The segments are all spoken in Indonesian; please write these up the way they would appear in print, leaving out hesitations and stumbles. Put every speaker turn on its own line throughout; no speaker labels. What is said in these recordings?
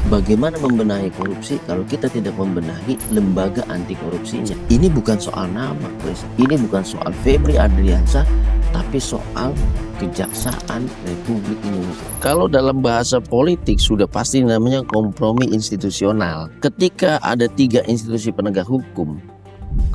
Bagaimana membenahi korupsi kalau kita tidak membenahi lembaga anti korupsinya? Ini bukan soal nama, Chris. Ini bukan soal Febri Adriansyah, tapi soal Kejaksaan Republik Indonesia. Kalau dalam bahasa politik sudah pasti namanya kompromi institusional. Ketika ada 3 institusi penegak hukum,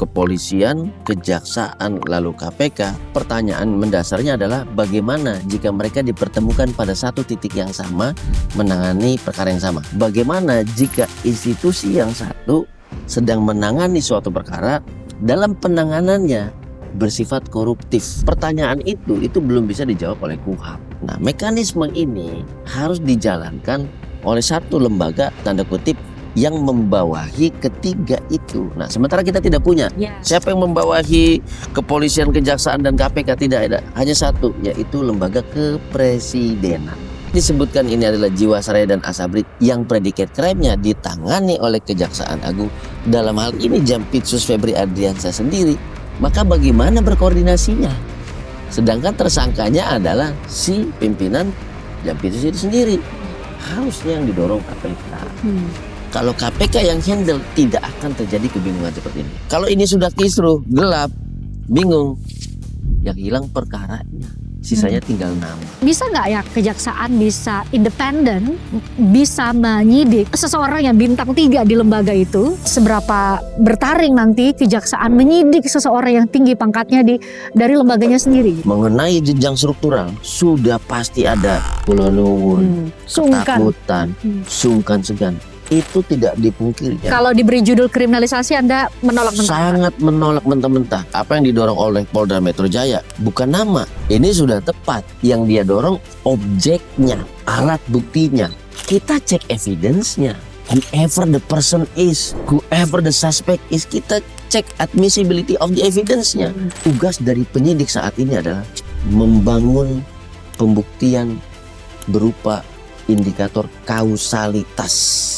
kepolisian, kejaksaan, lalu KPK, pertanyaan mendasarnya adalah bagaimana jika mereka dipertemukan pada satu titik yang sama menangani perkara yang sama. Bagaimana jika institusi yang satu sedang menangani suatu perkara dalam penanganannya bersifat koruptif. Pertanyaan itu belum bisa dijawab oleh KUHAP. Nah, mekanisme ini harus dijalankan oleh satu lembaga tanda kutip yang membawahi ketiga itu. Nah, sementara kita tidak punya. Siapa yang membawahi kepolisian, kejaksaan, dan KPK? Tidak ada. Hanya satu, yaitu lembaga kepresidenan. Disebutkan ini adalah Jiwasraya dan Asabri yang predikat crime-nya ditangani oleh Kejaksaan Agung. Dalam hal ini Jampitsus Febri Adriansyah sendiri. Maka bagaimana berkoordinasinya? Sedangkan tersangkanya adalah si pimpinan Jampitsus itu sendiri. Harusnya yang didorong KPK. Kalau KPK yang handle, tidak akan terjadi kebingungan seperti ini. Kalau ini sudah kisruh, gelap, bingung, yang hilang perkaranya. Sisanya tinggal nama.
Bisa nggak ya kejaksaan bisa independen, bisa menyidik seseorang yang bintang 3 di lembaga itu? Seberapa bertaring nanti kejaksaan menyidik seseorang yang tinggi pangkatnya dari lembaganya sendiri?
Mengenai jenjang struktural, sudah pasti ada kula nuwun, ketakutan, sungkan segan. Itu tidak dipungkiri.
Kalau diberi judul kriminalisasi, Anda menolak mentah?
Sangat menolak mentah-mentah. Apa yang didorong oleh Polda Metro Jaya bukan nama. Ini sudah tepat. Yang dia dorong objeknya, alat buktinya. Kita cek evidence-nya. Whoever the person is, whoever the suspect is, kita cek admissibility of the evidence-nya. Tugas dari penyidik saat ini adalah membangun pembuktian berupa indikator kausalitas.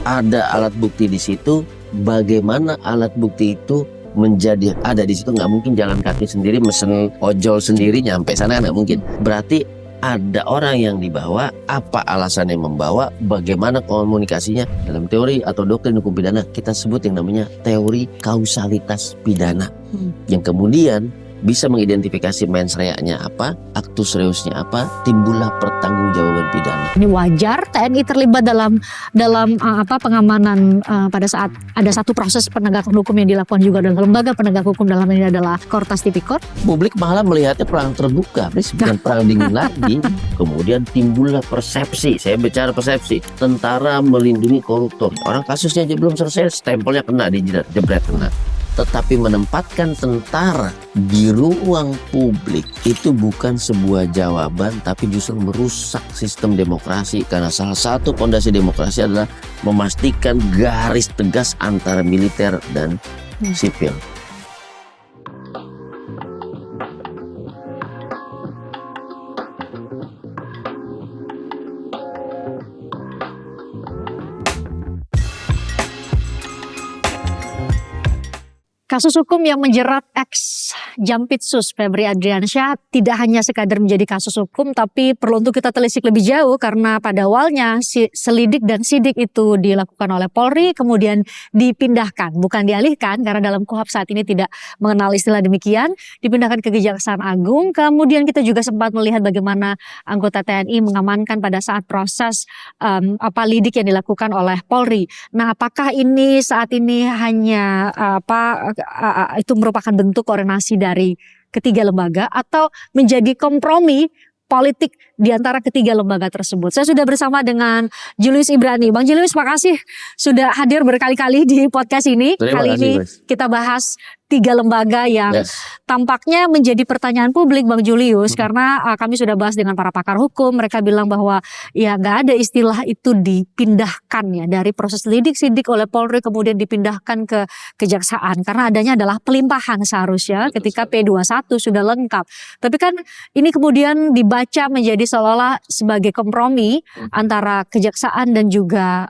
Ada alat bukti di situ, bagaimana alat bukti itu menjadi ada di situ. Nggak mungkin jalan kaki sendiri, mesen ojol sendiri nyampe sana, nggak mungkin. Berarti ada orang yang dibawa, apa alasan yang membawa, bagaimana komunikasinya. Dalam teori atau doktrin hukum pidana kita sebut yang namanya teori kausalitas pidana, yang kemudian bisa mengidentifikasi mens rea-nya apa, actus reus-nya apa, timbullah pertanggungjawaban pidana.
Ini wajar TNI terlibat dalam pengamanan pada saat ada satu proses penegakan hukum yang dilakukan juga oleh lembaga penegak hukum, dalam ini adalah Kortas Tipikor.
Publik malah melihatnya perang terbuka, bukan perang dingin lagi. Kemudian timbullah persepsi, saya bicara persepsi, tentara melindungi koruptor. Orang kasusnya aja belum selesai, stempelnya kena, jebret kena. Tetapi menempatkan tentara di ruang publik itu bukan sebuah jawaban, tapi justru merusak sistem demokrasi. Karena salah satu fondasi demokrasi adalah memastikan garis tegas antara militer dan sipil.
Kasus hukum yang menjerat ex Jampitsus Febri Adriansyah tidak hanya sekadar menjadi kasus hukum, tapi perlu untuk kita telisik lebih jauh karena pada awalnya selidik dan sidik itu dilakukan oleh Polri, kemudian dipindahkan, bukan dialihkan karena dalam KUHAP saat ini tidak mengenal istilah demikian, dipindahkan ke Kejaksaan Agung. Kemudian kita juga sempat melihat bagaimana anggota TNI mengamankan pada saat proses lidik yang dilakukan oleh Polri. Nah, apakah ini saat ini hanya itu merupakan bentuk koordinasi dari ketiga lembaga atau menjadi kompromi politik di antara ketiga lembaga tersebut? Saya sudah bersama dengan Julius Ibrani. Bang Julius, makasih sudah hadir berkali-kali di podcast ini. Kali ini kita bahas 3 lembaga yang tampaknya menjadi pertanyaan publik, Bang Julius, karena kami sudah bahas dengan para pakar hukum. Mereka bilang bahwa ya nggak ada istilah itu dipindahkan ya dari proses lidik-sidik oleh Polri kemudian dipindahkan ke kejaksaan, karena adanya adalah pelimpahan seharusnya ketika P21 sudah lengkap. Tapi kan ini kemudian dibaca menjadi seolah-olah sebagai kompromi antara kejaksaan dan juga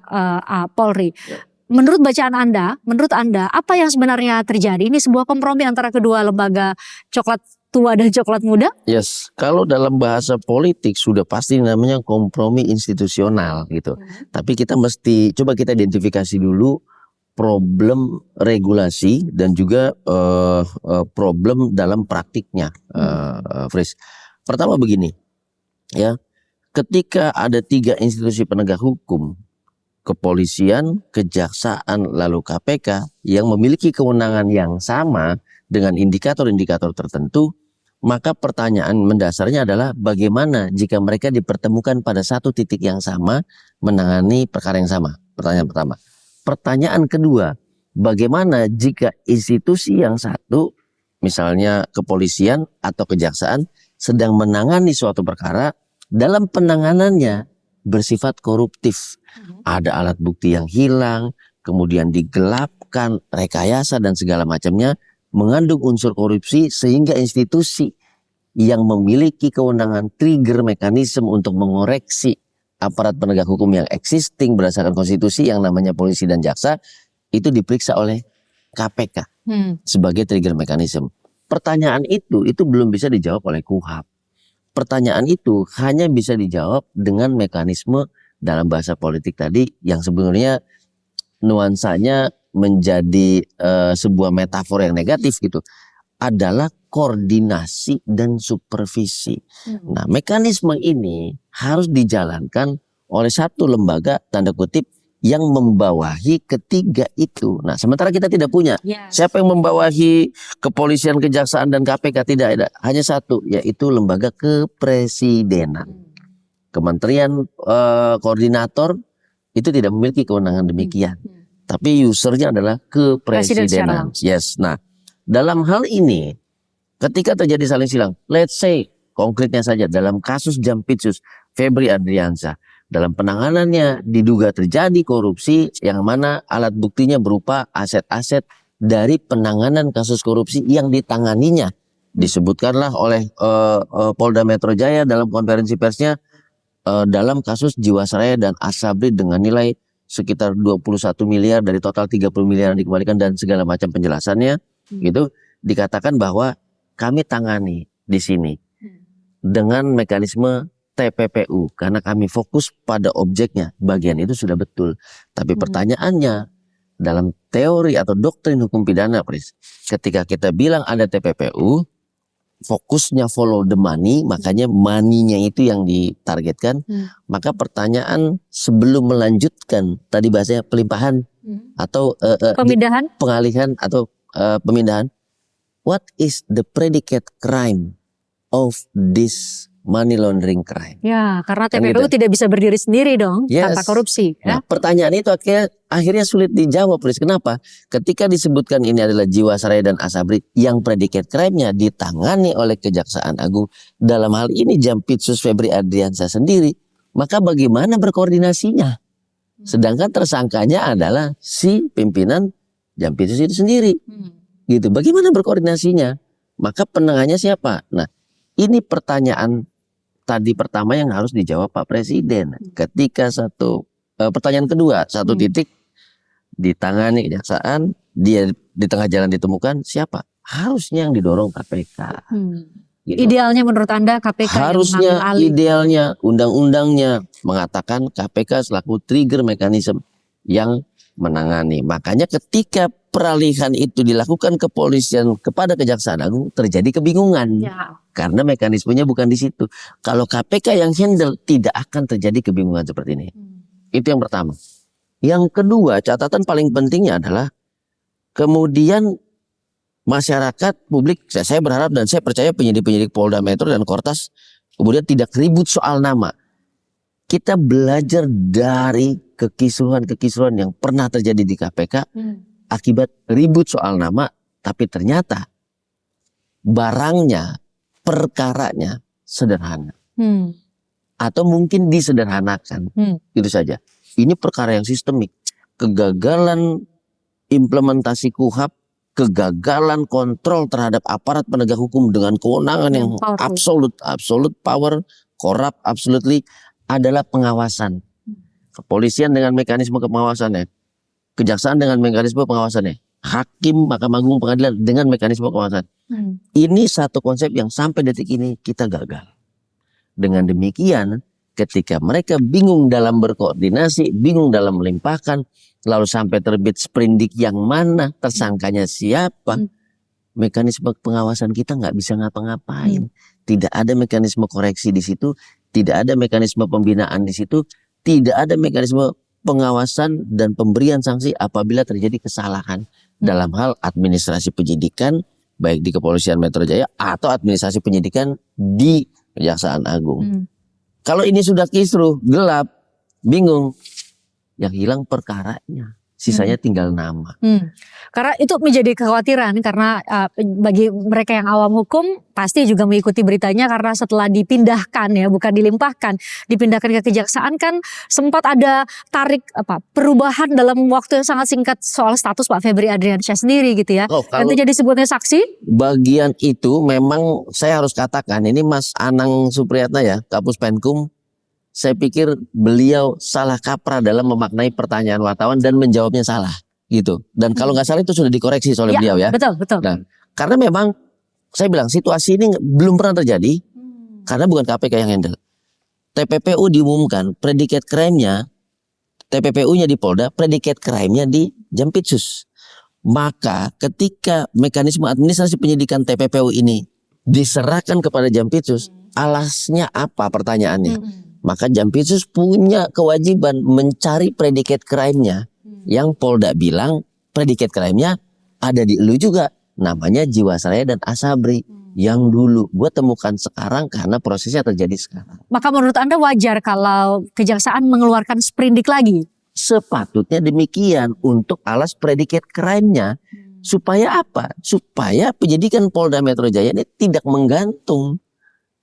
Polri. Menurut bacaan Anda, apa yang sebenarnya terjadi? Ini sebuah kompromi antara kedua lembaga coklat tua dan coklat muda?
Yes, kalau dalam bahasa politik sudah pasti namanya kompromi institusional gitu. Tapi kita mesti coba kita identifikasi dulu problem regulasi dan juga problem dalam praktiknya, Fris. Pertama begini, ya, ketika ada 3 institusi penegak hukum, kepolisian, kejaksaan, lalu KPK yang memiliki kewenangan yang sama dengan indikator-indikator tertentu, maka pertanyaan mendasarnya adalah bagaimana jika mereka dipertemukan pada satu titik yang sama menangani perkara yang sama. Pertanyaan pertama. Pertanyaan kedua, bagaimana jika institusi yang satu, misalnya kepolisian atau kejaksaan, sedang menangani suatu perkara, dalam penanganannya bersifat koruptif. Ada alat bukti yang hilang, kemudian digelapkan, rekayasa dan segala macamnya, mengandung unsur korupsi sehingga institusi yang memiliki kewenangan trigger mekanisme untuk mengoreksi aparat penegak hukum yang existing berdasarkan konstitusi yang namanya polisi dan jaksa itu diperiksa oleh KPK sebagai trigger mekanisme. Pertanyaan itu belum bisa dijawab oleh KUHAP. Pertanyaan itu hanya bisa dijawab dengan mekanisme dalam bahasa politik tadi yang sebenarnya nuansanya menjadi sebuah metafor yang negatif gitu, adalah koordinasi dan supervisi. Nah, mekanisme ini harus dijalankan oleh satu lembaga tanda kutip yang membawahi ketiga itu. Nah, sementara kita tidak punya. Siapa yang membawahi kepolisian, kejaksaan dan KPK? Tidak ada. Hanya satu, yaitu lembaga kepresidenan. Kementerian koordinator itu tidak memiliki kewenangan demikian. Tapi usernya adalah kepresidenan. Yes. Nah, dalam hal ini, ketika terjadi saling silang, let's say, konkretnya saja, dalam kasus Jampitsus Febri Adriansyah, dalam penanganannya diduga terjadi korupsi yang mana alat buktinya berupa aset-aset dari penanganan kasus korupsi yang ditanganinya. Disebutkanlah oleh Polda Metro Jaya dalam konferensi persnya dalam kasus Jiwasraya dan Asabri dengan nilai sekitar 21 miliar dari total 30 miliar yang dikembalikan dan segala macam penjelasannya gitu, dikatakan bahwa kami tangani di sini dengan mekanisme TPPU karena kami fokus pada objeknya. Bagian itu sudah betul. Tapi pertanyaannya dalam teori atau doktrin hukum pidana, Pris, ketika kita bilang ada TPPU, fokusnya follow the money, makanya money-nya itu yang ditargetkan. Maka pertanyaan sebelum melanjutkan tadi bahasanya pelimpahan atau
pemindahan,
pengalihan atau pemindahan, what is the predicate crime of this money laundering crime?
Ya, karena
Kan
TPPU
gitu.
tidak bisa berdiri sendiri dong
Yes.
tanpa korupsi.
Nah, pertanyaan itu akhirnya sulit dijawab, Pris. Kenapa? Ketika disebutkan ini adalah Jiwasraya dan Asabri yang predicate crime-nya ditangani oleh Kejaksaan Agung, dalam hal ini Jampitsus Febri Adriansyah sendiri, maka bagaimana berkoordinasinya? Sedangkan tersangkanya adalah si pimpinan Jampitsus itu sendiri. Gitu. Bagaimana berkoordinasinya? Maka penengahnya siapa? Nah, ini pertanyaan tadi pertama yang harus dijawab Pak Presiden. Ketika pertanyaan kedua, satu titik ditangani kejaksaan, dia di tengah jalan ditemukan, siapa? Harusnya yang didorong KPK. Gitu.
Idealnya menurut Anda KPK
harusnya,
yang mengambil alih.
idealnya undang-undangnya mengatakan KPK selaku trigger mekanisme yang menangani. Makanya ketika peralihan itu dilakukan kepolisian kepada Kejaksaan Agung, terjadi kebingungan. Karena mekanismenya bukan di situ. Kalau KPK yang handle, tidak akan terjadi kebingungan seperti ini. Itu yang pertama. Yang kedua, catatan paling pentingnya adalah kemudian masyarakat, publik, saya berharap dan saya percaya penyidik-penyidik Polda Metro dan Kortas kemudian tidak ribut soal nama. Kita belajar dari kekisruhan-kekisruhan yang pernah terjadi di KPK akibat ribut soal nama, tapi ternyata barangnya, perkaranya sederhana. Atau mungkin disederhanakan. Itu saja. Ini perkara yang sistemik. Kegagalan implementasi KUHAP, kegagalan kontrol terhadap aparat penegak hukum dengan kewenangan yang absolute power, corrupt absolutely, adalah pengawasan. Kepolisian dengan mekanisme pengawasannya, kejaksaan dengan mekanisme pengawasannya. hakim Mahkamah Agung, pengadilan dengan mekanisme pengawasan. Ini satu konsep yang sampai detik ini kita gagal. Dengan demikian, ketika mereka bingung dalam berkoordinasi, bingung dalam melimpahkan, lalu sampai terbit sprindik yang mana, tersangkanya siapa, mekanisme pengawasan kita nggak bisa ngapa-ngapain. Tidak ada mekanisme koreksi di situ, tidak ada mekanisme pembinaan di situ, tidak ada mekanisme pengawasan dan pemberian sanksi apabila terjadi kesalahan dalam hal administrasi penyidikan, baik di Kepolisian Metro Jaya atau administrasi penyidikan di Kejaksaan Agung. Kalau ini sudah kisruh, gelap, bingung, yang hilang perkaranya, sisanya tinggal nama.
Karena itu menjadi kekhawatiran karena bagi mereka yang awam hukum pasti juga mengikuti beritanya karena setelah dipindahkan ya, bukan dilimpahkan, dipindahkan ke kejaksaan kan sempat ada tarik perubahan dalam waktu yang sangat singkat soal status Pak Febri Adriansyah sendiri gitu ya. Nanti jadi sebutnya saksi. Bagian
itu memang saya harus katakan ini Mas Anang Supriyatna ya, Kapus Penkum. Saya pikir beliau salah kaprah dalam memaknai pertanyaan wartawan dan menjawabnya salah gitu. Dan kalau nggak salah itu sudah dikoreksi oleh beliau ya.
Betul, betul.
Nah, karena memang saya bilang situasi ini belum pernah terjadi karena bukan KPK yang handle. TPPU diumumkan predikat crime-nya, TPPU-nya di Polda, predikat crime-nya di Jampitsus. Maka ketika mekanisme administrasi penyidikan TPPU ini diserahkan kepada Jampitsus, alasnya apa pertanyaannya? Maka Jampitsus punya kewajiban mencari predikat crime-nya. Yang Polda bilang predikat crime-nya ada di elu juga. Namanya Jiwasraya dan Asabri. Yang dulu gue temukan sekarang karena prosesnya terjadi sekarang.
Maka menurut Anda wajar kalau kejaksaan mengeluarkan sprindik lagi?
Sepatutnya demikian untuk alas predikat crime-nya. Supaya apa? Supaya penyidikan Polda Metro Jaya ini tidak menggantung.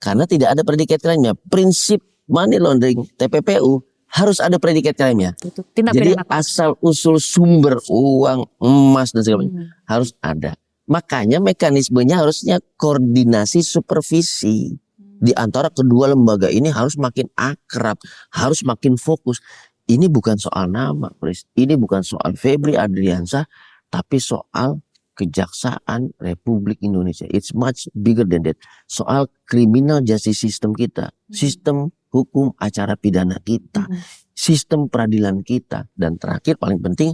Karena tidak ada predikat crime-nya. Prinsip money laundering TPPU harus ada predikat crime-nya. Jadi asal usul sumber uang, emas dan segala macam harus ada. Makanya mekanismenya harusnya koordinasi supervisi di antara kedua lembaga ini harus makin akrab, harus makin fokus. Ini bukan soal nama, Pres. Ini bukan soal Febri Adriansyah, tapi soal Kejaksaan Republik Indonesia. It's much bigger than that. Soal criminal justice system kita, sistem hukum acara pidana kita, sistem peradilan kita, dan terakhir paling penting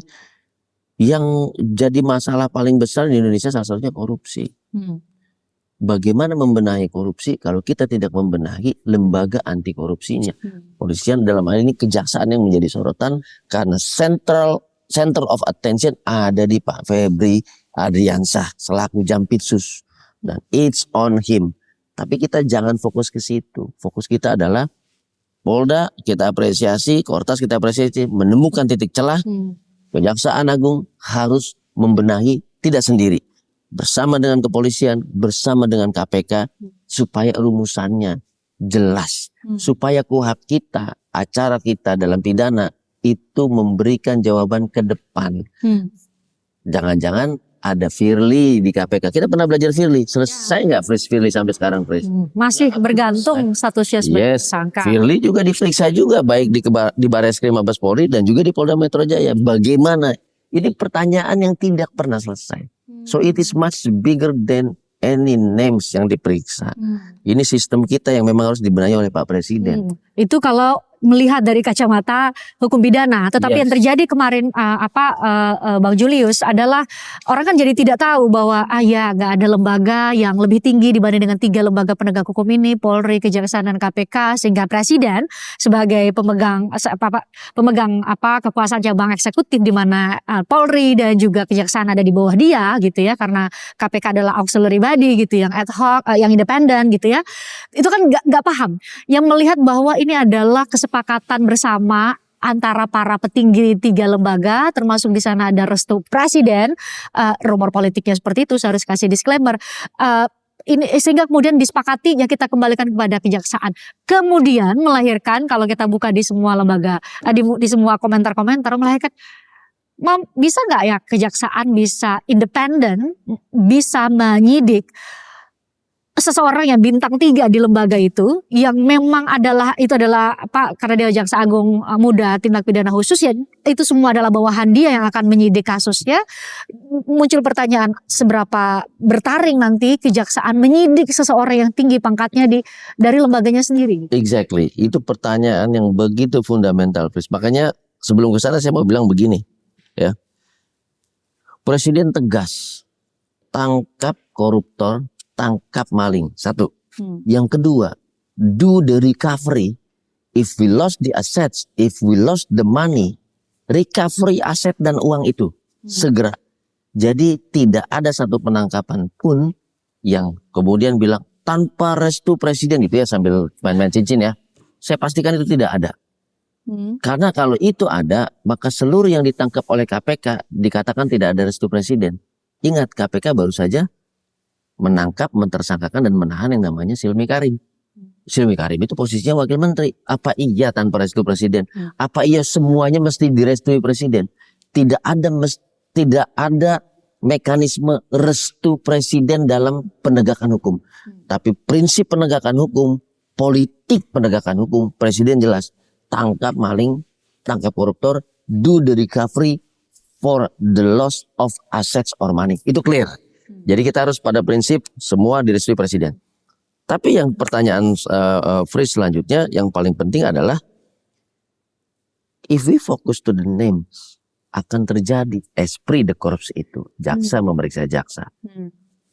yang jadi masalah paling besar di Indonesia salah satunya korupsi. Bagaimana membenahi korupsi kalau kita tidak membenahi lembaga anti korupsinya? Kepolisian dalam hal ini kejaksaan yang menjadi sorotan karena center of attention ada di Pak Febri Adriansyah selaku Jampitsus dan it's on him. Tapi kita jangan fokus ke situ. Fokus kita adalah Polda kita apresiasi, Kortas kita apresiasi, menemukan titik celah. Kejaksaan Agung harus membenahi tidak sendiri, bersama dengan kepolisian, bersama dengan KPK supaya rumusannya jelas, supaya KUHP kita, acara kita dalam pidana itu memberikan jawaban ke depan. Jangan-jangan ada Firly di KPK. Kita pernah belajar Firly. Selesai nggak Firly sampai sekarang, Pres?
Masih bergantung statusnya sebagai tersangka.
Firly juga diperiksa juga baik di Barreskrim Mabes Polri dan juga di Polda Metro Jaya. Bagaimana? Ini pertanyaan yang tidak pernah selesai. So it is much bigger than any names yang diperiksa. Ini sistem kita yang memang harus dibenahi oleh Pak Presiden.
Itu kalau melihat dari kacamata hukum pidana, tetapi yang terjadi kemarin Bang Julius adalah orang kan jadi tidak tahu bahwa nggak ada lembaga yang lebih tinggi dibanding dengan 3 lembaga penegak hukum ini, Polri, Kejaksaan dan KPK, sehingga Presiden sebagai pemegang kekuasaan cabang eksekutif di mana Polri dan juga Kejaksaan ada di bawah dia gitu ya, karena KPK adalah auxiliary body gitu yang ad hoc, yang independen gitu ya. Itu kan nggak paham, yang melihat bahwa ini adalah kesepakatan bersama antara para petinggi 3 lembaga, termasuk di sana ada restu Presiden. Rumor politiknya seperti itu, saya harus kasih disclaimer. Ini sehingga kemudian disepakati ya kita kembalikan kepada kejaksaan. Kemudian melahirkan, kalau kita buka di semua lembaga, di semua komentar-komentar melahirkan, bisa nggak ya kejaksaan bisa independen, bisa menyidik seseorang yang bintang 3 di lembaga itu yang memang adalah karena dia jaksa agung muda tindak pidana khusus, ya itu semua adalah bawahan dia yang akan menyidik kasusnya. Muncul pertanyaan, seberapa bertaring nanti kejaksaan menyidik seseorang yang tinggi pangkatnya dari lembaganya sendiri.
Exactly, itu pertanyaan yang begitu fundamental, Pris. Makanya sebelum ke sana saya mau bilang begini, ya. Presiden tegas, tangkap koruptor, tangkap maling. Satu. Yang kedua, do the recovery. If we lost the assets, if we lost the money, recovery aset dan uang itu segera. Jadi tidak ada satu penangkapan pun yang kemudian bilang tanpa restu presiden gitu ya, sambil main-main cincin ya. Saya pastikan itu tidak ada. Karena kalau itu ada, maka seluruh yang ditangkap oleh KPK dikatakan tidak ada restu presiden. Ingat, KPK baru saja menangkap, mentersangkakan dan menahan yang namanya Silmi Karim. Silmi Karim itu posisinya wakil menteri. Apa iya tanpa restu presiden? Apa iya semuanya mesti direstui presiden? Tidak ada mekanisme restu presiden dalam penegakan hukum. Tapi prinsip penegakan hukum, politik penegakan hukum, presiden jelas tangkap maling, tangkap koruptor, do the recovery for the loss of assets or money. Itu clear. Jadi kita harus pada prinsip semua direstui presiden. Tapi yang pertanyaan Free selanjutnya yang paling penting adalah if we focus to the names, akan terjadi esprit de corps itu. Jaksa memeriksa jaksa,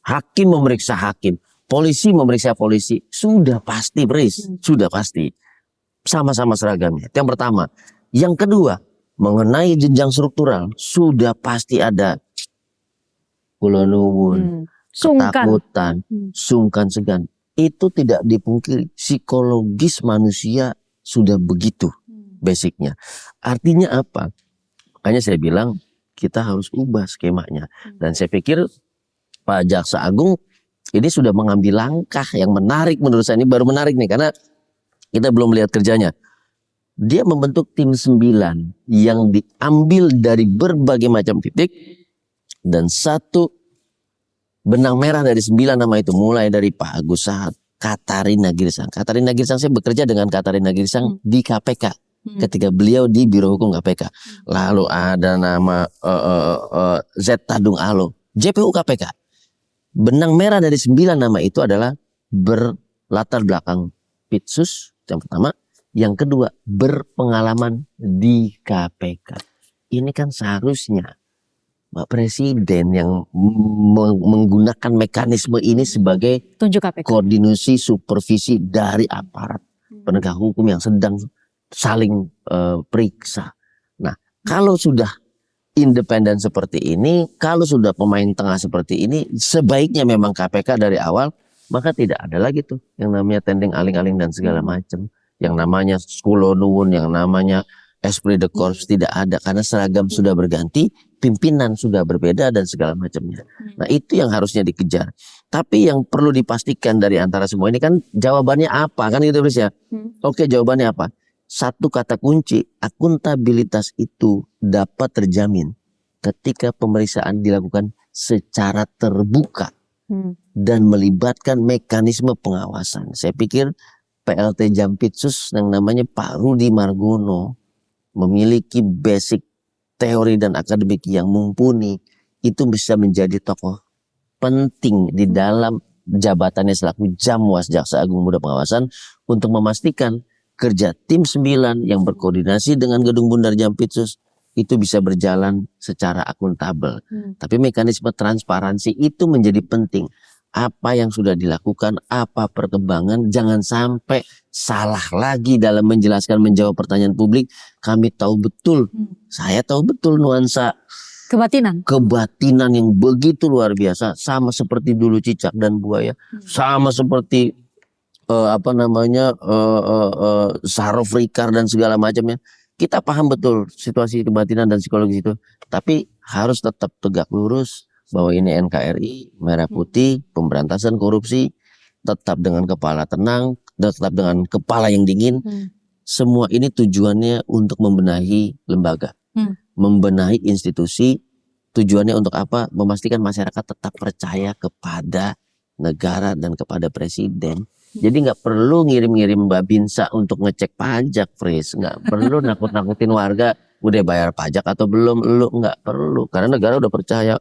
hakim memeriksa hakim, polisi memeriksa polisi. Sudah pasti, Pris, sudah pasti. Sama-sama seragamnya. Itu yang pertama. Yang kedua, mengenai jenjang struktural sudah pasti ada kula nuwun, ketakutan, sungkan segan. Itu tidak dipungkiri. Psikologis manusia sudah begitu basicnya. Artinya apa? Makanya saya bilang kita harus ubah skemanya. Dan saya pikir Pak Jaksa Agung ini sudah mengambil langkah yang menarik menurut saya. Ini baru menarik nih karena kita belum lihat kerjanya. Dia membentuk tim 9 yang diambil dari berbagai macam titik. Dan satu benang merah dari 9 nama itu, mulai dari Pak Agus Sahat, Katarina Girsang. Katarina Girsang, saya bekerja dengan Katarina Girsang di KPK ketika beliau di Biro Hukum KPK. Lalu ada nama Z Tadung Alo, JPU KPK. Benang merah dari 9 nama itu adalah berlatar belakang Pitsus yang pertama, yang kedua berpengalaman di KPK. Ini kan seharusnya Pak Presiden yang menggunakan mekanisme ini sebagai
tunjuk KPK,
koordinasi supervisi dari aparat penegak hukum yang sedang saling periksa. Nah, kalau sudah independen seperti ini, kalau sudah pemain tengah seperti ini, sebaiknya memang KPK dari awal, maka tidak ada lagi tuh yang namanya tendeng aling-aling dan segala macam, yang namanya kula nuwun, yang namanya esprit de corps tidak ada karena seragam sudah berganti, pimpinan sudah berbeda dan segala macamnya. Nah, itu yang harusnya dikejar. Tapi yang perlu dipastikan dari antara semua ini kan jawabannya apa? Kan gitu, Pris ya. Oke, jawabannya apa? Satu kata kunci, akuntabilitas itu dapat terjamin ketika pemeriksaan dilakukan secara terbuka dan melibatkan mekanisme pengawasan. Saya pikir PLT Jampitsus yang namanya Pak Rudi Margono memiliki basic teori dan akademik yang mumpuni, itu bisa menjadi tokoh penting di dalam jabatannya selaku Jamwas Jaksa Agung Muda Pengawasan untuk memastikan kerja tim 9 yang berkoordinasi dengan Gedung Bundar Jampitsus itu bisa berjalan secara akuntabel. Tapi mekanisme transparansi itu menjadi penting. Apa yang sudah dilakukan, apa perkembangan, jangan sampai salah lagi dalam menjelaskan, menjawab pertanyaan publik. Kami tahu betul, saya tahu betul nuansa kebatinan yang begitu luar biasa, sama seperti dulu cicak dan buaya, sama seperti Sarof Rikar dan segala macamnya. Kita paham betul situasi kebatinan dan psikologis itu, tapi harus tetap tegak lurus bahwa ini NKRI, merah putih, pemberantasan korupsi, tetap dengan kepala tenang, tetap dengan kepala yang dingin. Semua ini tujuannya untuk membenahi lembaga, membenahi institusi. Tujuannya untuk apa? Memastikan masyarakat tetap percaya kepada negara dan kepada presiden. Jadi nggak perlu ngirim-ngirim babinsa untuk ngecek pajak, Fris. Nggak perlu nakut-nakutin warga udah bayar pajak atau belum. Lu nggak perlu, karena negara udah percaya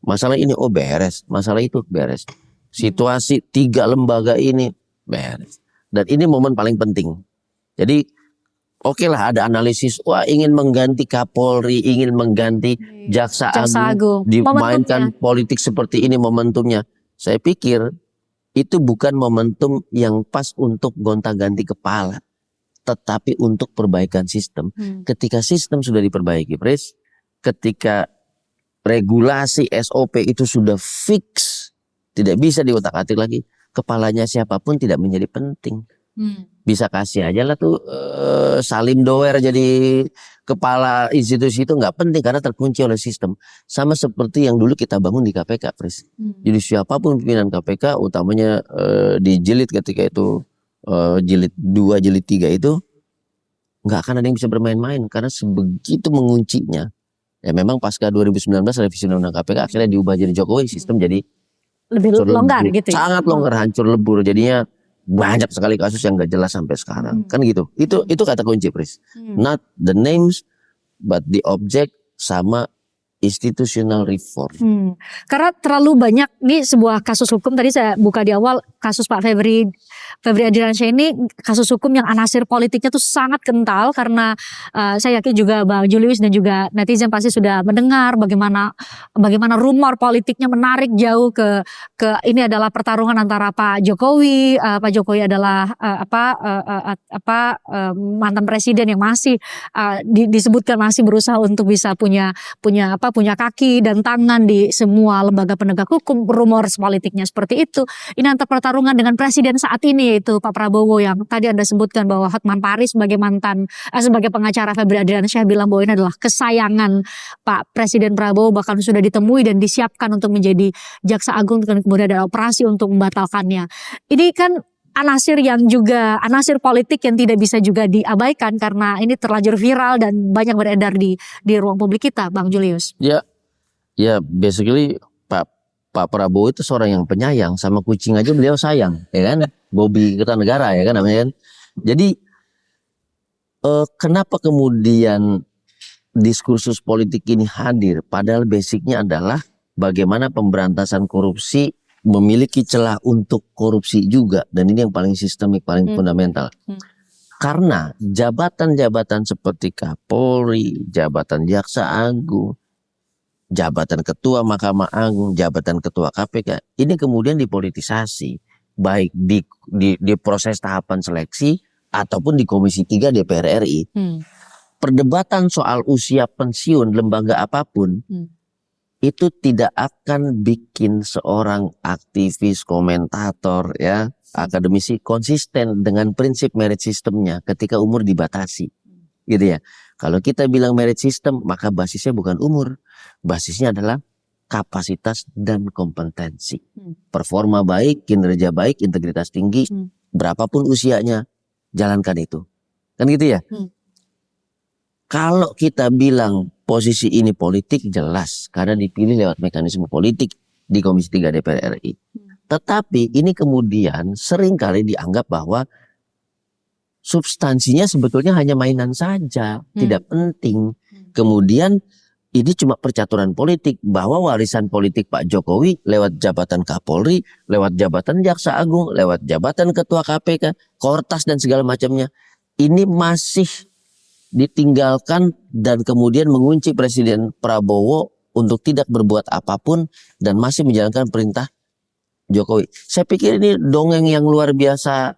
masalah ini beres, masalah itu beres. Situasi 3 lembaga ini beres. Dan ini momen paling penting. Jadi oke lah ada analisis, wah ingin mengganti Kapolri, ingin mengganti Jaksa Agung, dimainkan politik seperti ini momentumnya. Saya pikir itu bukan momentum yang pas untuk gonta-ganti kepala, tetapi untuk perbaikan sistem. Ketika sistem sudah diperbaiki, Pres, ketika regulasi SOP itu sudah fix, tidak bisa diutak-atik lagi, kepalanya siapapun tidak menjadi penting. Bisa kasih aja lah tuh Salim Doer jadi kepala institusi, itu nggak penting karena terkunci oleh sistem. Sama seperti yang dulu kita bangun di KPK, Pres. Jadi siapapun pimpinan KPK, utamanya di jilid ketika itu jilid 2, jilid 3 itu nggak akan ada yang bisa bermain-main karena sebegitu menguncinya. Ya memang pasca 2019 revisi undang-undang KPK akhirnya diubah jadi Jokowi, sistem jadi
lebih longgar gitu ya?
Sangat longgar, hancur lebur, jadinya banyak sekali kasus yang gak jelas sampai sekarang. Kan gitu. Itu kata kunci, Pris. Not the names but the object sama institutional reform.
Karena terlalu banyak nih sebuah kasus hukum, tadi saya buka di awal kasus Pak Febri Adriansyah ini kasus hukum yang anasir politiknya tuh sangat kental, karena saya yakin juga Bang Julius dan juga netizen pasti sudah mendengar bagaimana rumor politiknya menarik jauh ke ini adalah pertarungan antara Pak Jokowi. Pak Jokowi adalah mantan presiden yang masih disebutkan masih berusaha untuk bisa punya kaki dan tangan di semua lembaga penegak hukum. Rumor politiknya seperti itu. Ini antar pertarungan dengan presiden saat ini, yaitu Pak Prabowo, yang tadi Anda sebutkan bahwa Hotman Paris sebagai pengacara Febri Adriansyah bilang bahwa ini adalah kesayangan Pak Presiden Prabowo, bahkan sudah ditemui dan disiapkan untuk menjadi Jaksa Agung, dan kemudian ada operasi untuk membatalkannya. Ini kan anasir politik yang tidak bisa juga diabaikan karena ini terlanjur viral dan banyak beredar di ruang publik kita, Bang Julius.
Ya basically Pak Prabowo itu seorang yang penyayang, sama kucing aja beliau sayang, ya kan? Bobby Kertanegara, ya kan namanya kan. Jadi kenapa kemudian diskursus politik ini hadir? Padahal basicnya adalah bagaimana pemberantasan korupsi memiliki celah untuk korupsi juga, dan ini yang paling sistemik, paling fundamental. Karena jabatan-jabatan seperti Kapolri, jabatan Jaksa Agung, jabatan Ketua Mahkamah Agung, jabatan Ketua KPK, ini kemudian dipolitisasi, baik di proses tahapan seleksi ataupun di Komisi 3 DPR RI. Perdebatan soal usia pensiun lembaga apapun itu tidak akan bikin seorang aktivis, komentator, ya, akademisi konsisten dengan prinsip merit systemnya ketika umur dibatasi, gitu ya. Kalau kita bilang merit system, maka basisnya bukan umur, basisnya adalah kapasitas dan kompetensi, performa baik, kinerja baik, integritas tinggi, berapapun usianya, jalankan itu, kan gitu ya. Kalau kita bilang posisi ini politik, jelas karena dipilih lewat mekanisme politik di Komisi 3 DPR RI. Tetapi ini kemudian seringkali dianggap bahwa substansinya sebetulnya hanya mainan saja, tidak penting. Kemudian ini cuma percaturan politik, bahwa warisan politik Pak Jokowi lewat jabatan Kapolri, lewat jabatan Jaksa Agung, lewat jabatan Ketua KPK, Kortas dan segala macamnya, ini masih ditinggalkan dan kemudian mengunci Presiden Prabowo untuk tidak berbuat apapun dan masih menjalankan perintah Jokowi. Saya pikir ini dongeng yang luar biasa,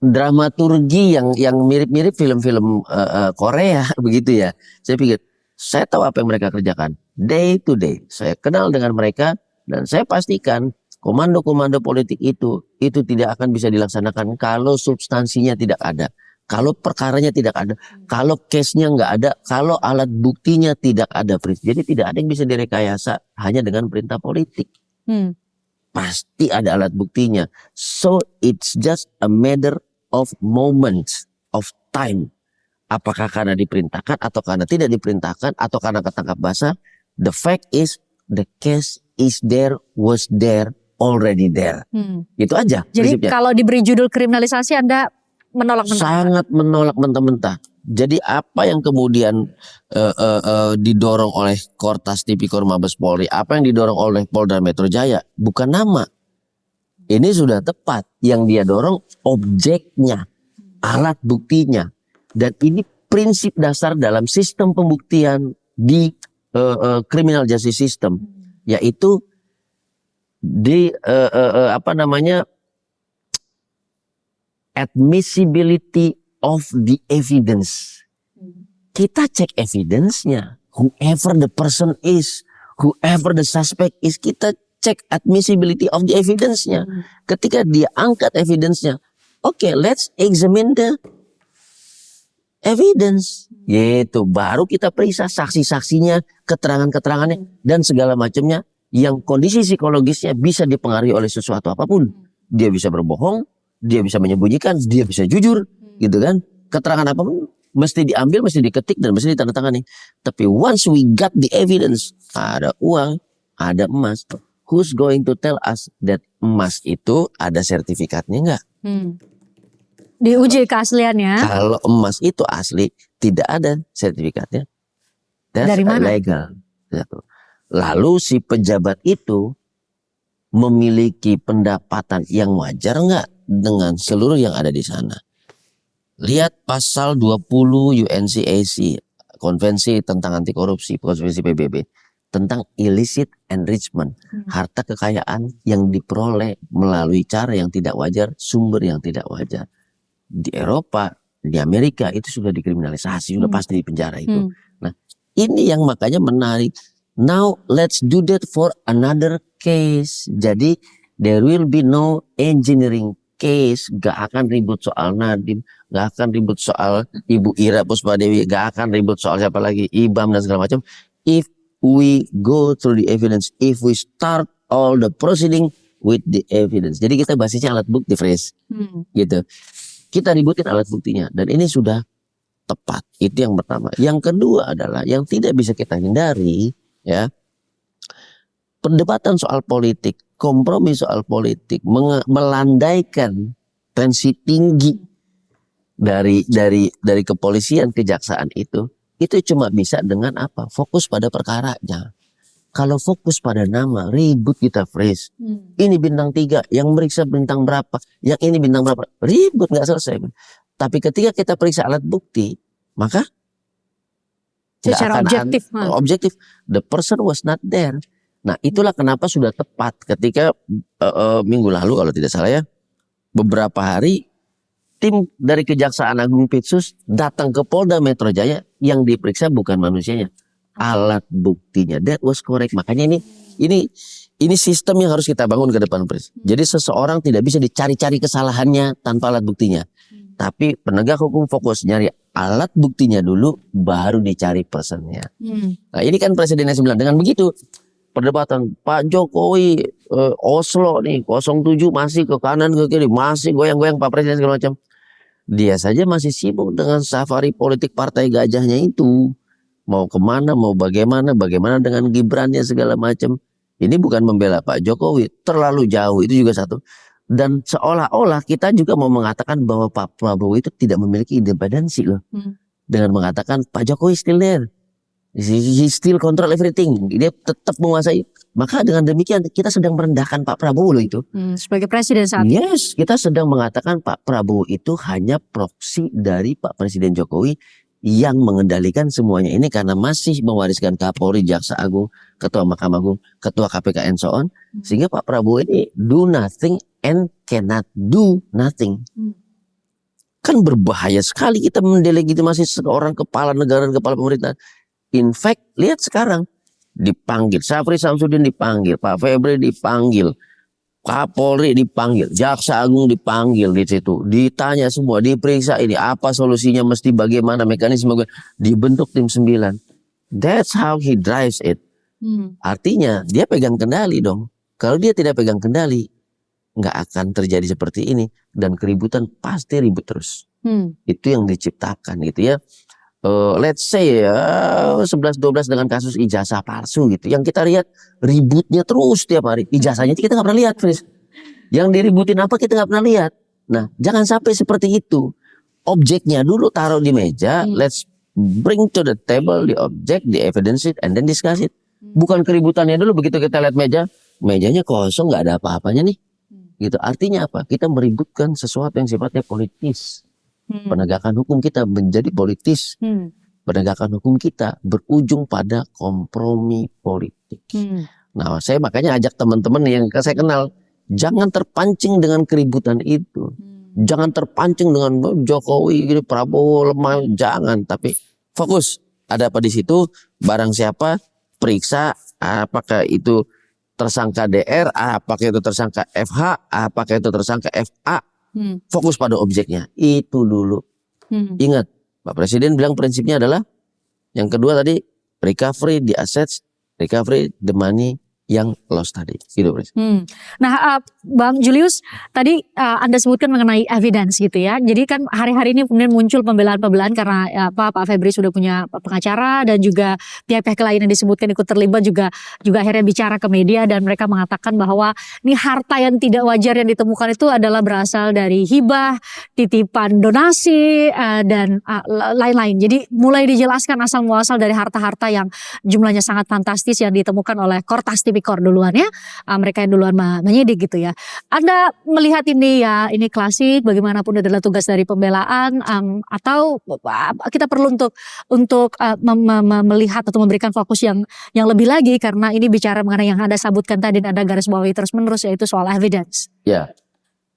dramaturgi yang mirip-mirip film-film Korea begitu ya. Saya pikir, saya tahu apa yang mereka kerjakan day to day. Saya kenal dengan mereka dan saya pastikan komando-komando politik itu tidak akan bisa dilaksanakan kalau substansinya tidak ada. Kalau perkaranya tidak ada, kalau case-nya nggak ada, kalau alat buktinya tidak ada, jadi tidak ada yang bisa direkayasa hanya dengan perintah politik. Pasti ada alat buktinya. So it's just a matter of moments of time. Apakah karena diperintahkan atau karena tidak diperintahkan atau karena ketangkap basah? The fact is the case is there, was there already there. Itu aja
Jadi
prinsipnya.
kalau diberi judul kriminalisasi Anda menolak mentah?
Sangat menolak mentah-mentah. Jadi apa yang kemudian didorong oleh Kortas Tipikor Mabes Polri, apa yang didorong oleh Polda Metro Jaya, bukan nama. Ini sudah tepat. Yang dia dorong objeknya, alat buktinya. Dan ini prinsip dasar dalam sistem pembuktian di criminal justice system, yaitu di admissibility of the evidence. Kita cek evidence-nya. Whoever the person is, whoever the suspect is, kita cek admissibility of the evidence-nya. Ketika dia angkat evidence-nya, okay, let's examine the evidence. Gitu, baru kita periksa saksi-saksinya, keterangan-keterangannya, dan segala macamnya yang kondisi psikologisnya bisa dipengaruhi oleh sesuatu apapun. Dia bisa berbohong, dia bisa menyembunyikan, dia bisa jujur, gitu kan. Keterangan apapun mesti diambil, mesti diketik, dan mesti ditandatangani. Tapi once we got the evidence, ada uang, ada emas, who's going to tell us that emas itu ada sertifikatnya enggak?
Diuji keasliannya.
Kalau emas itu asli, tidak ada sertifikatnya. That's
dari mana?
illegal. Lalu si pejabat itu memiliki pendapatan yang wajar enggak dengan seluruh yang ada di sana? Lihat pasal 20 UNCAC, Konvensi tentang Anti Korupsi, Konvensi PBB, tentang illicit enrichment, harta kekayaan yang diperoleh melalui cara yang tidak wajar, sumber yang tidak wajar. Di Eropa, di Amerika itu sudah dikriminalisasi, sudah pasti di penjara itu. Nah, ini yang makanya menarik. Now let's do that for another case. Jadi there will be no engineering case, gak akan ribut soal Nadiem, gak akan ribut soal Ibu Ira Puspadewi, gak akan ribut soal siapa lagi, IBAM dan segala macam. If we go through the evidence, if we start all the proceeding with the evidence. Jadi kita basisnya alat bukti, fresh, gitu. Kita ributin alat buktinya, dan ini sudah tepat. Itu yang pertama. Yang kedua adalah yang tidak bisa kita hindari, ya, perdebatan soal politik, kompromi soal politik, melandaikan tensi tinggi dari kepolisian, kejaksaan itu cuma bisa dengan apa? Fokus pada perkaranya. Kalau fokus pada nama, ribut kita, fresh. Ini bintang 3, yang meriksa bintang berapa, yang ini bintang berapa, ribut nggak selesai. Tapi ketika kita periksa alat bukti, maka
secara
objektif, the person was not there. Nah, itulah kenapa sudah tepat ketika minggu lalu kalau tidak salah ya, beberapa hari tim dari Kejaksaan Agung Pitsus datang ke Polda Metro Jaya, yang diperiksa bukan manusianya, alat buktinya. That was correct. Makanya ini sistem yang harus kita bangun ke depan, Pres. Jadi seseorang tidak bisa dicari-cari kesalahannya tanpa alat buktinya. Tapi penegak hukum fokus nyari alat buktinya dulu, baru dicari personnya. Nah, ini kan Presiden yang 9. Dengan begitu perdebatan Pak Jokowi Oslo nih 07 masih ke kanan ke kiri, masih goyang-goyang Pak Presiden segala macam. Dia saja masih sibuk dengan safari politik partai gajahnya itu. Mau kemana, mau bagaimana dengan Gibrannya segala macam. Ini bukan membela Pak Jokowi, terlalu jauh, itu juga satu. Dan seolah-olah kita juga mau mengatakan bahwa Pak Prabowo itu tidak memiliki independensi loh. Dengan mengatakan Pak Jokowi still there. He still control everything. Dia tetap menguasai. Maka dengan demikian kita sedang merendahkan Pak Prabowo loh itu.
Sebagai presiden saat ini.
Yes, kita sedang mengatakan Pak Prabowo itu hanya proksi dari Pak Presiden Jokowi yang mengendalikan semuanya ini, karena masih mewariskan Kapolri, Jaksa Agung, Ketua Mahkamah Agung, Ketua KPK and so on. Sehingga Pak Prabowo ini do nothing and cannot do nothing. Kan berbahaya sekali kita mendelegitimasi seorang kepala negara dan kepala pemerintahan. In fact, lihat sekarang dipanggil, Syafri Samsudin dipanggil, Pak Febri dipanggil, Kapolri dipanggil, Jaksa Agung dipanggil di situ, ditanya semua, diperiksa ini apa solusinya, mesti bagaimana mekanisme, dibentuk tim 9. That's how he drives it. Artinya dia pegang kendali dong. Kalau dia tidak pegang kendali, nggak akan terjadi seperti ini, dan keributan pasti ribut terus. Itu yang diciptakan gitu ya. let's say ya 11-12 dengan kasus ijazah palsu gitu. Yang kita lihat ributnya terus tiap hari. Ijazahnya kita nggak pernah lihat, Fris. Yang diributin apa kita nggak pernah lihat. Nah, jangan sampai seperti itu. Objeknya dulu taruh di meja, let's bring to the table the object, the evidence it, and then discuss it. Bukan keributannya dulu begitu kita lihat mejanya kosong, nggak ada apa-apanya nih. Gitu. Artinya apa? Kita meributkan sesuatu yang sifatnya politis. Penegakan hukum kita menjadi politis. Penegakan hukum kita berujung pada kompromi politik. Nah, saya makanya ajak teman-teman yang saya kenal, jangan terpancing dengan keributan itu. Jangan terpancing dengan Jokowi, Prabowo lemah, jangan. Tapi fokus, ada apa di situ? Barang siapa, periksa apakah itu tersangka DR, apakah itu tersangka FH, apakah itu tersangka FA. Fokus pada objeknya, itu dulu. Ingat, Pak Presiden bilang prinsipnya adalah yang kedua tadi, recovery the assets, recovery the money yang lost tadi, gitu, Pres.
Nah, Bang Julius, tadi Anda sebutkan mengenai evidence gitu ya. Jadi kan hari-hari ini kemudian muncul pembelaan-pembelaan karena Pak Febri sudah punya pengacara dan juga pihak-pihak lain yang disebutkan ikut terlibat juga akhirnya bicara ke media dan mereka mengatakan bahwa ini harta yang tidak wajar yang ditemukan itu adalah berasal dari hibah, titipan donasi dan lain-lain. Jadi mulai dijelaskan asal muasal dari harta-harta yang jumlahnya sangat fantastis yang ditemukan oleh Kortas Tipikor duluan ya, mereka yang duluan menyidik gitu ya. Anda melihat ini ya, ini klasik bagaimanapun adalah tugas dari pembelaan atau kita perlu untuk melihat atau memberikan fokus yang lebih lagi karena ini bicara mengenai yang Anda sebutkan tadi dan Anda garis bawahi terus menerus yaitu soal evidence. Ya,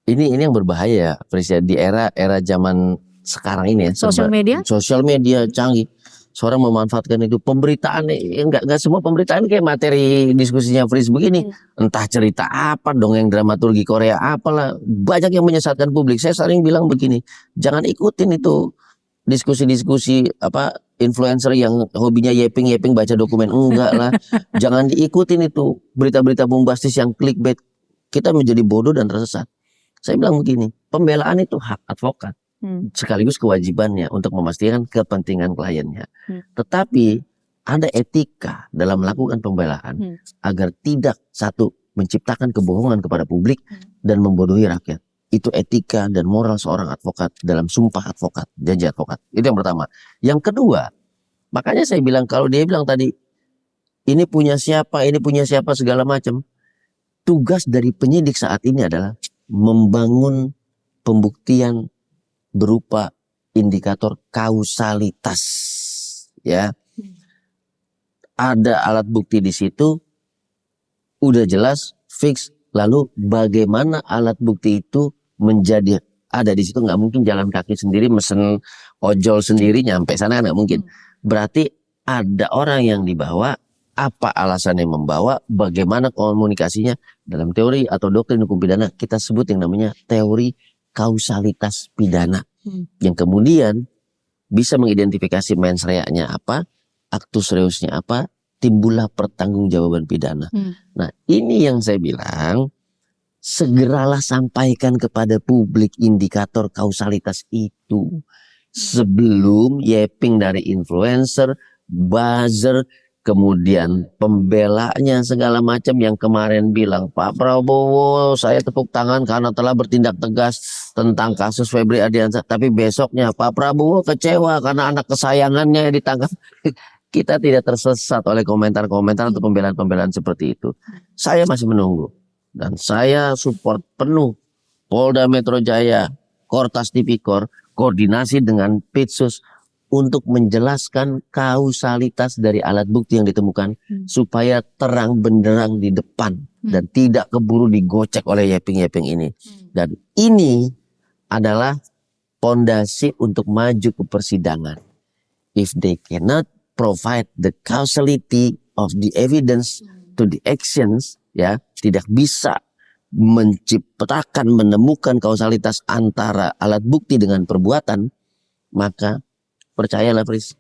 ini yang berbahaya, Pres, di era zaman sekarang ini ya. Sosial media canggih. Seorang memanfaatkan itu, pemberitaan enggak semua pemberitaan kayak materi diskusinya Fris begini, entah cerita apa, dongeng dramaturgi Korea apalah, banyak yang menyesatkan publik. Saya sering bilang begini, jangan ikutin itu diskusi-diskusi influencer yang hobinya yeping baca dokumen, enggak lah. Jangan diikutin itu berita-berita bombastis yang clickbait, kita menjadi bodoh dan tersesat. Saya bilang begini, pembelaan itu hak advokat. Sekaligus kewajibannya untuk memastikan kepentingan kliennya. Tetapi ada etika dalam melakukan pembelaan agar tidak satu menciptakan kebohongan kepada publik dan membodohi rakyat. Itu etika dan moral seorang advokat dalam sumpah advokat, janji advokat. Itu yang pertama. Yang kedua, makanya saya bilang kalau dia bilang tadi ini punya siapa segala macam. Tugas dari penyidik saat ini adalah membangun pembuktian berupa indikator kausalitas, ya. Ada alat bukti di situ, udah jelas, fix. Lalu bagaimana alat bukti itu menjadi ada di situ? Nggak mungkin jalan kaki sendiri, mesen ojol sendiri nyampe sana, nggak mungkin. Berarti ada orang yang dibawa, apa alasannya membawa, bagaimana komunikasinya. Dalam teori atau doktrin hukum pidana kita sebut yang namanya teori kausalitas pidana, yang kemudian bisa mengidentifikasi mens rea-nya apa, actus reusnya apa, timbullah pertanggungjawaban pidana. Nah, ini yang saya bilang, segeralah sampaikan kepada publik indikator kausalitas itu sebelum yeping dari influencer, buzzer, kemudian pembelanya segala macam yang kemarin bilang Pak Prabowo saya tepuk tangan karena telah bertindak tegas tentang kasus Febri Ardiansyah, tapi besoknya Pak Prabowo kecewa karena anak kesayangannya ditangkap. Kita tidak tersesat oleh komentar-komentar atau pembelaan-pembelaan seperti itu. Saya masih menunggu dan saya support penuh Polda Metro Jaya, Kortas Tipikor, koordinasi dengan Pitsus untuk menjelaskan kausalitas dari alat bukti yang ditemukan supaya terang benderang di depan dan tidak keburu digocek oleh yeping-yeping ini. Dan ini adalah pondasi untuk maju ke persidangan. If they cannot provide the causality of the evidence to the actions, ya, tidak bisa menciptakan, menemukan kausalitas antara alat bukti dengan perbuatan, maka percayalah, Fris,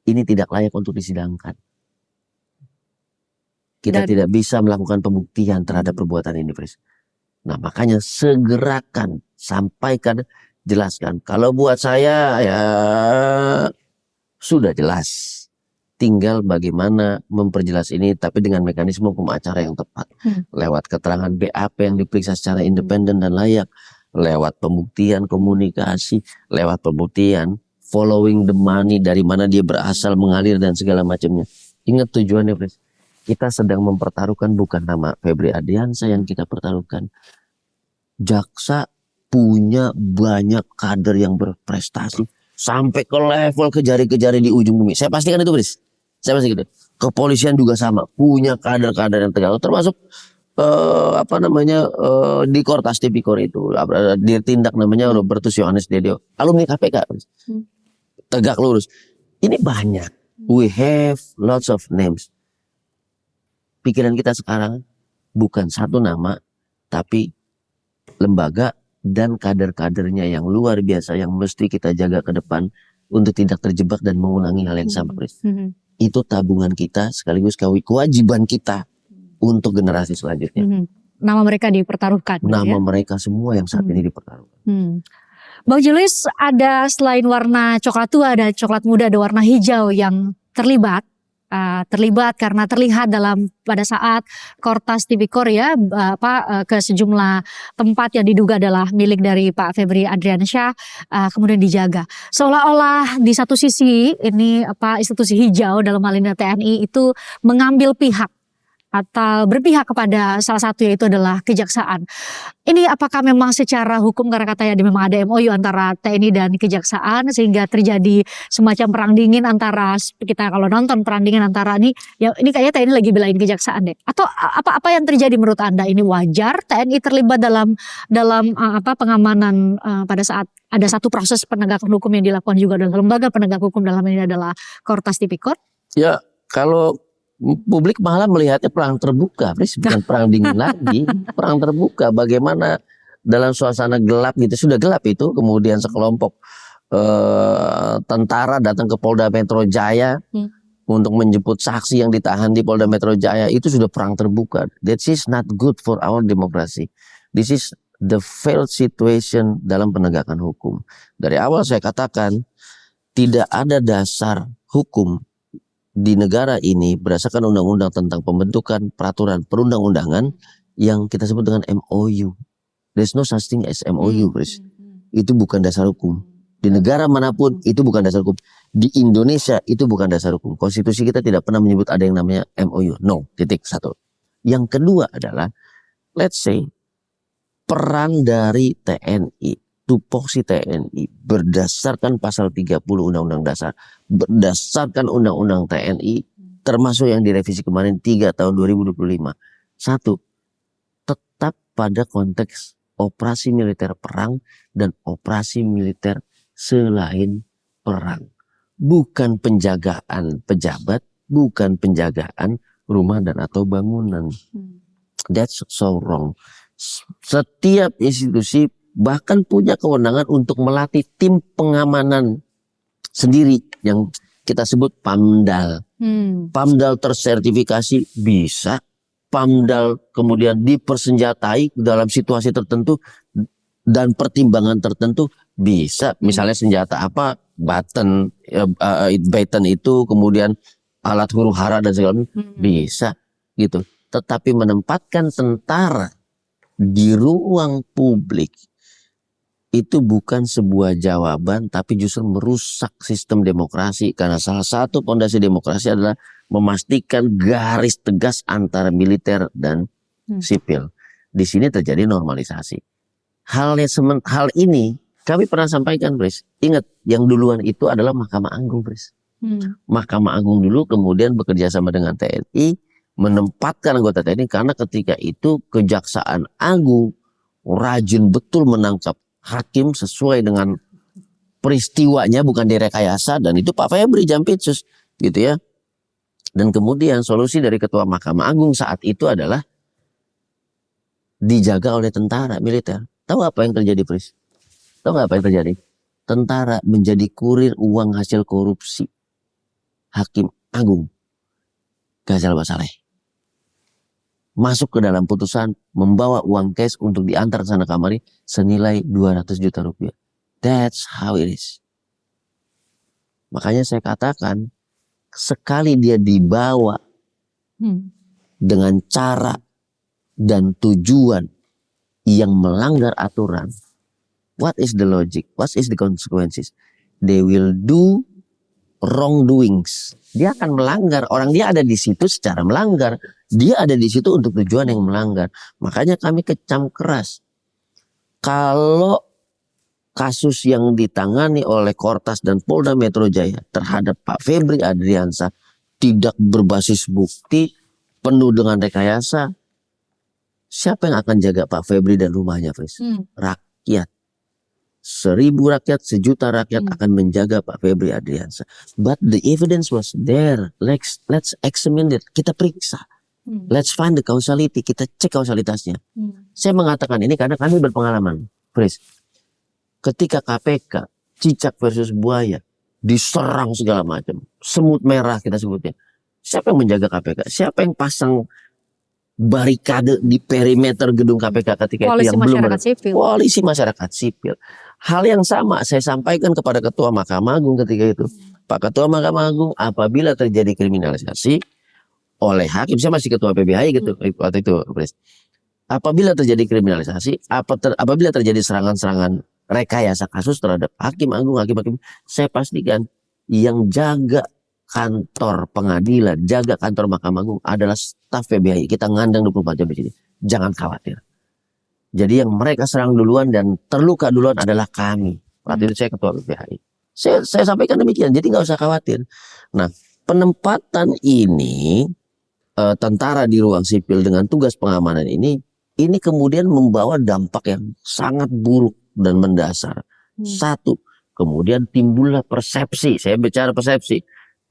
ini tidak layak untuk disidangkan. Kita tidak bisa melakukan pembuktian terhadap perbuatan ini, Fris. Nah, makanya segerakan, sampaikan, jelaskan. Kalau buat saya ya sudah jelas. Tinggal bagaimana memperjelas ini tapi dengan mekanisme hukum acara yang tepat. Lewat keterangan BAP yang diperiksa secara independen dan layak. Lewat pembuktian komunikasi. Lewat pembuktian following the money, dari mana dia berasal, mengalir dan segala macamnya. Ingat tujuannya, Pres. Kita sedang mempertaruhkan bukan nama Febri Ardiansyah yang kita pertaruhkan. Jaksa punya banyak kader yang berprestasi. Sampai ke level kejari-kejari di ujung bumi. Saya pastikan itu, Pres. Saya pasti gitu. Kepolisian juga sama, punya kader-kader yang tegak, termasuk di Kortas Tipikor itu ditindak namanya Robertus Yohanes Dedio, alumni KPK, tegak lurus. Ini banyak. We have lots of names. Pikiran kita sekarang bukan satu nama, tapi lembaga dan kader-kadernya yang luar biasa yang mesti kita jaga ke depan untuk tidak terjebak dan mengulangi hal yang sama, Pres. Itu tabungan kita sekaligus kewajiban kita untuk generasi selanjutnya.
Nama mereka dipertaruhkan.
Nama mereka semua yang saat ini dipertaruhkan.
Bang Julius, ada selain warna coklat tua, ada coklat muda, ada warna hijau yang terlibat karena terlihat pada saat Kortas Tipikor ya ke sejumlah tempat yang diduga adalah milik dari Pak Febri Ardiansyah kemudian dijaga. Seolah-olah di satu sisi ini institusi hijau dalam hal ini TNI itu mengambil pihak atau berpihak kepada salah satu, yaitu adalah kejaksaan. Ini apakah memang secara hukum, karena katanya memang ada MOU antara TNI dan kejaksaan sehingga terjadi semacam perang dingin antara, kita kalau nonton perang dingin antara ini kayaknya TNI lagi belain kejaksaan deh. Atau apa yang terjadi menurut Anda? Ini wajar TNI terlibat dalam pengamanan pada saat ada satu proses penegakan hukum yang dilakukan juga oleh lembaga penegak hukum, dalam ini adalah Kortas Tipikor?
Ya, kalau publik malah melihatnya perang terbuka, bukan perang dingin lagi, perang terbuka. Bagaimana dalam suasana gelap gitu, sudah gelap itu, kemudian sekelompok tentara datang ke Polda Metro Jaya untuk menjemput saksi yang ditahan di Polda Metro Jaya, itu sudah perang terbuka. That is not good for our democracy. This is the failed situation dalam penegakan hukum. Dari awal saya katakan tidak ada dasar hukum di negara ini berdasarkan undang-undang tentang pembentukan peraturan perundang-undangan yang kita sebut dengan MOU. There's no such thing as MOU, Chris. Itu bukan dasar hukum. Di negara manapun itu bukan dasar hukum. Di Indonesia itu bukan dasar hukum. Konstitusi kita tidak pernah menyebut ada yang namanya MOU. No, titik, satu. Yang kedua adalah, let's say, peran dari TNI, tupoksi TNI berdasarkan pasal 30 Undang-Undang Dasar, berdasarkan Undang-Undang TNI, termasuk yang direvisi kemarin 3 tahun 2025. Satu, tetap pada konteks operasi militer perang dan operasi militer selain perang. Bukan penjagaan pejabat, bukan penjagaan rumah dan atau bangunan. That's so wrong. Setiap institusi bahkan punya kewenangan untuk melatih tim pengamanan sendiri yang kita sebut PAMDAL. PAMDAL tersertifikasi bisa, PAMDAL kemudian dipersenjatai dalam situasi tertentu dan pertimbangan tertentu bisa. Misalnya senjata apa, baton itu, kemudian alat huru hara dan segala macam bisa gitu. Tetapi menempatkan tentara di ruang publik itu bukan sebuah jawaban, tapi justru merusak sistem demokrasi. Karena salah satu fondasi demokrasi adalah memastikan garis tegas antara militer dan sipil. Di sini terjadi normalisasi. Hal ini kami pernah sampaikan, Pres. Ingat, yang duluan itu adalah Mahkamah Agung, Pres. Mahkamah Agung dulu kemudian bekerja sama dengan TNI, menempatkan anggota TNI, karena ketika itu Kejaksaan Agung rajin betul menangkap hakim sesuai dengan peristiwanya, bukan direkayasa, dan itu Pak Febri Jampitsus gitu ya. Dan kemudian solusi dari Ketua Mahkamah Agung saat itu adalah dijaga oleh tentara militer. Tahu apa yang terjadi, Pris? Tahu nggak apa yang terjadi? Tentara menjadi kurir uang hasil korupsi Hakim Agung Ghazal Basaleh. Masuk ke dalam putusan, membawa uang cash untuk diantar ke sana kamari senilai 200 juta rupiah. That's how it is. Makanya saya katakan, sekali dia dibawa dengan cara dan tujuan yang melanggar aturan, what is the logic? What is the consequences? They will do wrongdoings. Dia akan melanggar. Orang dia ada di situ secara melanggar. Dia ada di situ untuk tujuan yang melanggar. Makanya kami kecam keras. Kalau kasus yang ditangani oleh Kortas dan Polda Metro Jaya terhadap Pak Febri Adriansyah tidak berbasis bukti, penuh dengan rekayasa, siapa yang akan jaga Pak Febri dan rumahnya, Fris? Rakyat. 1.000 rakyat, 1.000.000 rakyat akan menjaga Pak Febri Adriansyah. But the evidence was there. Let's examine it. Kita periksa. Let's find the causality. Kita cek kausalitasnya. Saya mengatakan ini karena kami berpengalaman, Fris. Ketika KPK, cicak versus buaya, diserang segala macam, semut merah kita sebutnya. Siapa yang menjaga KPK? Siapa yang pasang barikade di perimeter gedung KPK ketika
Koalisi
itu yang belum
masyarakat sipil.
Koalisi masyarakat sipil. Hal yang sama saya sampaikan kepada Ketua Mahkamah Agung ketika itu. Pak Ketua Mahkamah Agung, apabila terjadi kriminalisasi oleh hakim, saya masih Ketua PBHI gitu waktu itu, Pres. Apabila terjadi kriminalisasi, apabila terjadi serangan-serangan rekayasa kasus terhadap hakim agung, hakim-hakim, saya pastikan yang jaga kantor pengadilan, jaga kantor Mahkamah Agung adalah staf PBHI. Kita ngandang 24 jam di sini. Jangan khawatir. Jadi yang mereka serang duluan dan terluka duluan adalah kami. Waktu itu saya Ketua PBHI. Saya sampaikan demikian. Jadi nggak usah khawatir. Nah, penempatan ini tentara di ruang sipil dengan tugas pengamanan ini kemudian membawa dampak yang sangat buruk dan mendasar. Satu, kemudian timbullah persepsi. Saya bicara persepsi.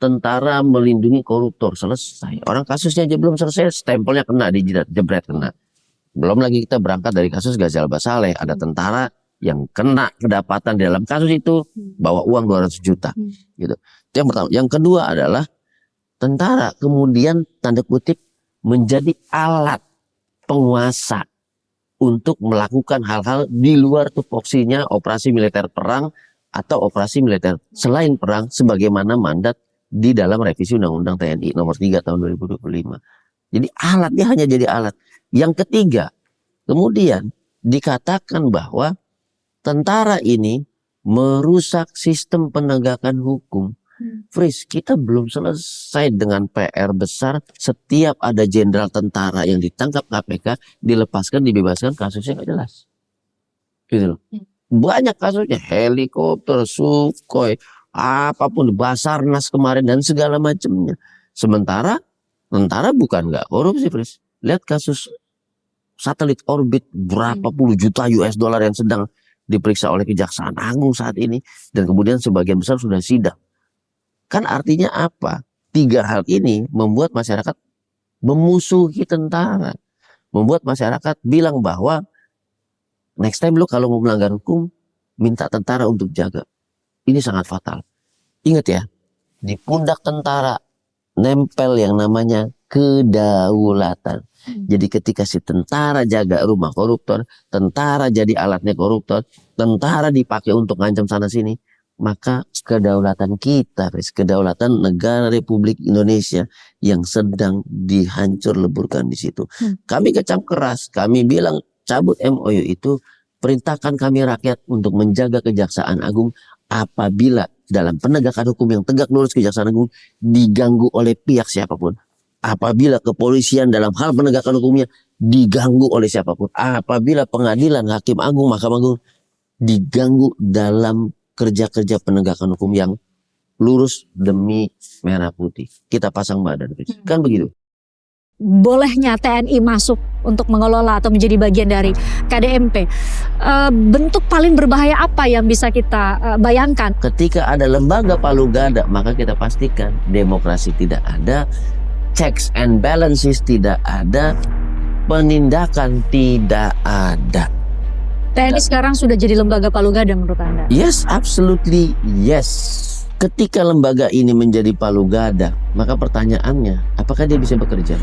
Tentara melindungi koruptor, selesai. Orang kasusnya aja belum selesai, stempelnya kena, dijidat, jebret kena. Belum lagi kita berangkat dari kasus Ghazal Basaleh, ada tentara yang kena kedapatan di dalam kasus itu bawa uang 200 juta. Gitu. Itu yang pertama. Yang kedua adalah tentara kemudian tanda kutip menjadi alat penguasa untuk melakukan hal-hal di luar tupoksinya operasi militer perang atau operasi militer selain perang sebagaimana mandat di dalam revisi Undang-Undang TNI nomor 3 tahun 2025. Jadi alat, dia hanya jadi alat. Yang ketiga, kemudian dikatakan bahwa tentara ini merusak sistem penegakan hukum. Fris, kita belum selesai dengan PR besar. Setiap ada jenderal tentara yang ditangkap KPK, dilepaskan, dibebaskan, kasusnya nggak jelas. Gitu loh. Banyak kasusnya, helikopter, Sukhoi, apapun, Basarnas kemarin dan segala macamnya. Sementara tentara bukan nggak korupsi, Fris. Lihat kasus satelit orbit berapa puluh juta US dollar yang sedang diperiksa oleh Kejaksaan Agung saat ini dan kemudian sebagian besar sudah sidang. Kan artinya apa? 3 hal ini membuat masyarakat memusuhi tentara, membuat masyarakat bilang bahwa next time lo kalau mau melanggar hukum minta tentara untuk jaga. Ini sangat fatal. Ingat ya, di pundak tentara nempel yang namanya kedaulatan. Jadi ketika si tentara jaga rumah koruptor, tentara jadi alatnya koruptor, tentara dipakai untuk ngancam sana sini, maka kedaulatan kita, kedaulatan negara Republik Indonesia yang sedang dihancur leburkan di situ. Kami kecam keras, kami bilang cabut MOU itu, perintahkan kami rakyat untuk menjaga Kejaksaan Agung apabila dalam penegakan hukum yang tegak lurus Kejaksaan Agung diganggu oleh pihak siapapun. Apabila kepolisian dalam hal penegakan hukumnya diganggu oleh siapapun. Apabila pengadilan, hakim agung, mahkamah agung diganggu dalam kerja-kerja penegakan hukum yang lurus demi merah putih. Kita pasang badan. Kan begitu.
Bolehnya TNI masuk untuk mengelola atau menjadi bagian dari KDMP. Bentuk paling berbahaya apa yang bisa kita bayangkan? Ketika
ada lembaga palu gada, maka kita pastikan demokrasi tidak ada, checks and balances tidak ada, penindakan tidak ada.
TNI sekarang sudah jadi lembaga palu gada menurut Anda?
Yes, absolutely yes. Ketika lembaga ini menjadi palu gada, maka pertanyaannya, apakah dia bisa bekerja?